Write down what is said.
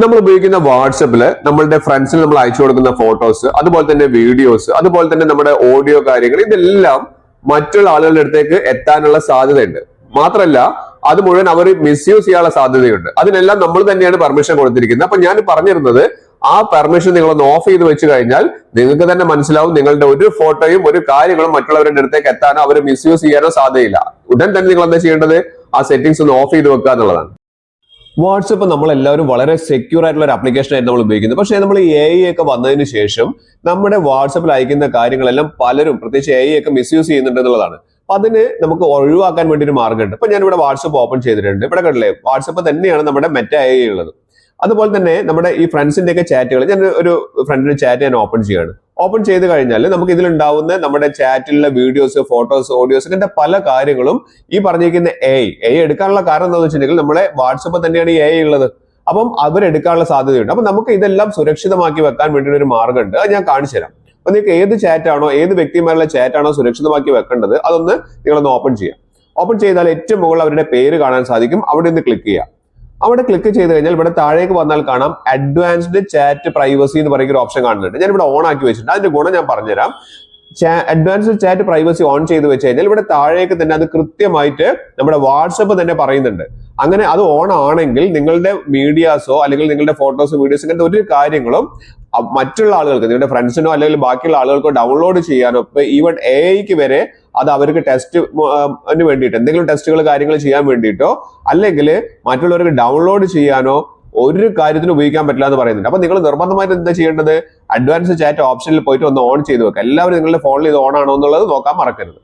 നമ്മൾ ഉപയോഗിക്കുന്ന വാട്സപ്പില് നമ്മളുടെ ഫ്രണ്ട്സിന് നമ്മൾ അയച്ചു കൊടുക്കുന്ന ഫോട്ടോസ്, അതുപോലെ തന്നെ വീഡിയോസ്, അതുപോലെ തന്നെ നമ്മുടെ ഓഡിയോ കാര്യങ്ങൾ, ഇതെല്ലാം മറ്റുള്ള ആളുകളുടെ അടുത്തേക്ക് എത്താനുള്ള സാധ്യതയുണ്ട്. മാത്രമല്ല അത് മുഴുവൻ അവർ മിസ്യൂസ് ചെയ്യാനുള്ള സാധ്യതയുണ്ട്. അതിനെല്ലാം നമ്മൾ തന്നെയാണ് പെർമിഷൻ കൊടുത്തിരിക്കുന്നത്. അപ്പൊ ഞാൻ പറഞ്ഞിരുന്നത് ആ പെർമിഷൻ നിങ്ങളൊന്ന് ഓഫ് ചെയ്ത് വെച്ച് കഴിഞ്ഞാൽ നിങ്ങൾക്ക് തന്നെ മനസ്സിലാവും നിങ്ങളുടെ ഒരു ഫോട്ടോയും ഒരു കാര്യങ്ങളും മറ്റുള്ളവരുടെ അടുത്തേക്ക് എത്താനോ അവർ മിസ്യൂസ് ചെയ്യാനോ സാധ്യതയില്ല. ഉടൻ തന്നെ നിങ്ങൾ എന്താ ചെയ്യേണ്ടത്, ആ സെറ്റിംഗ്സ് ഒന്ന് ഓഫ് ചെയ്ത് വെക്കുക എന്നുള്ളതാണ്. വാട്സപ്പ് നമ്മൾ എല്ലാവരും വളരെ സെക്യൂർ ആയിട്ടുള്ള ഒരു ആപ്ലിക്കേഷൻ ആയിട്ട് നമ്മൾ ഉപയോഗിക്കുന്നത്. പക്ഷേ നമ്മൾ ഈ AI ഒക്കെ വന്നതിന് ശേഷം നമ്മുടെ വാട്സപ്പിൽ അയക്കുന്ന കാര്യങ്ങളെല്ലാം പലരും, പ്രത്യേകിച്ച് AI ഒക്കെ മിസ്യൂസ് ചെയ്യുന്നുണ്ട് എന്നുള്ളതാണ്. അപ്പൊ അതിന് നമുക്ക് ഒഴിവാക്കാൻ വേണ്ടി ഒരു മാർഗ്ഗമുണ്ട്. ഇപ്പൊ ഞാനിവിടെ വാട്സപ്പ് ഓപ്പൺ ചെയ്തിട്ടുണ്ട്. ഇവിടെ കണ്ടില്ലേ, വാട്സപ്പ് തന്നെയാണ് നമ്മുടെ മെറ്റ AI ഉള്ളത്. അതുപോലെ തന്നെ നമ്മുടെ ഈ ഫ്രണ്ട്സിന്റെ ഒക്കെ ചാറ്റുകൾ, ഞാൻ ഒരു ഫ്രണ്ടിന്റെ ചാറ്റ് ഞാൻ ഓപ്പൺ ചെയ്യാണ്. ഓപ്പൺ ചെയ്ത് കഴിഞ്ഞാൽ നമുക്ക് ഇതിലുണ്ടാവുന്ന നമ്മുടെ ചാറ്റിലുള്ള വീഡിയോസ്, ഫോട്ടോസ്, ഓഡിയോസ്, ഇങ്ങനത്തെ പല കാര്യങ്ങളും ഈ പറഞ്ഞിരിക്കുന്ന AI എടുക്കാനുള്ള കാരണം എന്താണെന്ന് വെച്ചിട്ടുണ്ടെങ്കിൽ നമ്മളെ വാട്സപ്പ് തന്നെയാണ് ഈ AI ഉള്ളത്. അപ്പം അവരെടുക്കാനുള്ള സാധ്യതയുണ്ട്. അപ്പൊ നമുക്ക് ഇതെല്ലാം സുരക്ഷിതമാക്കി വെക്കാൻ വേണ്ടിയിട്ട് ഒരു മാർഗ്ഗമുണ്ട്. അത് ഞാൻ കാണിച്ചു തരാം. അപ്പൊ നിങ്ങൾക്ക് ഏത് ചാറ്റാണോ, ഏത് വ്യക്തിയുമായുള്ള ചാറ്റാണോ സുരക്ഷിതമാക്കി വെക്കേണ്ടത്, അതൊന്ന് നിങ്ങളൊന്ന് ഓപ്പൺ ചെയ്യാം. ഓപ്പൺ ചെയ്താൽ ഏറ്റവും മുകളിൽ അവരുടെ പേര് കാണാൻ സാധിക്കും. അവിടെ നിന്ന് ക്ലിക്ക് ചെയ്യാം. അവിടെ ക്ലിക്ക് ചെയ്ത് കഴിഞ്ഞാൽ ഇവിടെ താഴേക്ക് വന്നാൽ കാണാം അഡ്വാൻസ്ഡ് ചാറ്റ് പ്രൈവസി എന്ന് പറയുന്ന ഒരു ഓപ്ഷൻ കാണുന്നുണ്ട്. ഞാൻ ഇവിടെ ഓൺ ആക്കി വെച്ചിട്ടുണ്ട്. അതിന്റെ ഗുണം ഞാൻ പറഞ്ഞുതരാം. അഡ്വാൻസ്ഡ് ചാറ്റ് പ്രൈവസി ഓൺ ചെയ്ത് വെച്ച് കഴിഞ്ഞാൽ ഇവിടെ താഴേക്ക് തന്നെ അത് കൃത്യമായിട്ട് നമ്മുടെ വാട്സപ്പ് തന്നെ പറയുന്നുണ്ട്. അങ്ങനെ അത് ഓൺ ആണെങ്കിൽ നിങ്ങളുടെ മീഡിയാസോ അല്ലെങ്കിൽ നിങ്ങളുടെ ഫോട്ടോസോ വീഡിയോസോ ഇങ്ങനത്തെ ഒരു കാര്യങ്ങളും മറ്റുള്ള ആളുകൾക്ക്, നിങ്ങളുടെ ഫ്രണ്ട്സിനോ അല്ലെങ്കിൽ ബാക്കിയുള്ള ആളുകൾക്കോ ഡൗൺലോഡ് ചെയ്യാനോ, ഇപ്പൊ ഈവൻ AIക്ക് വരെ അത് അവർക്ക് ടെസ്റ്റിന് വേണ്ടിയിട്ട് എന്തെങ്കിലും ടെസ്റ്റുകൾ കാര്യങ്ങൾ ചെയ്യാൻ വേണ്ടിയിട്ടോ അല്ലെങ്കിൽ മറ്റുള്ളവർക്ക് ഡൗൺലോഡ് ചെയ്യാനോ ഒരു കാര്യത്തിന് ഉപയോഗിക്കാൻ പറ്റില്ല എന്ന് പറയുന്നുണ്ട്. അപ്പൊ നിങ്ങൾ നിർബന്ധമായിട്ട് എന്താ ചെയ്യേണ്ടത്, അഡ്വാൻസ് ചാറ്റ് ഓപ്ഷനിൽ പോയിട്ട് ഒന്ന് ഓൺ ചെയ്ത് വെക്കുക. എല്ലാവരും നിങ്ങളുടെ ഫോണിൽ ഇത് ഓൺ ആണോ എന്നുള്ളത് നോക്കാൻ മറക്കരുത്.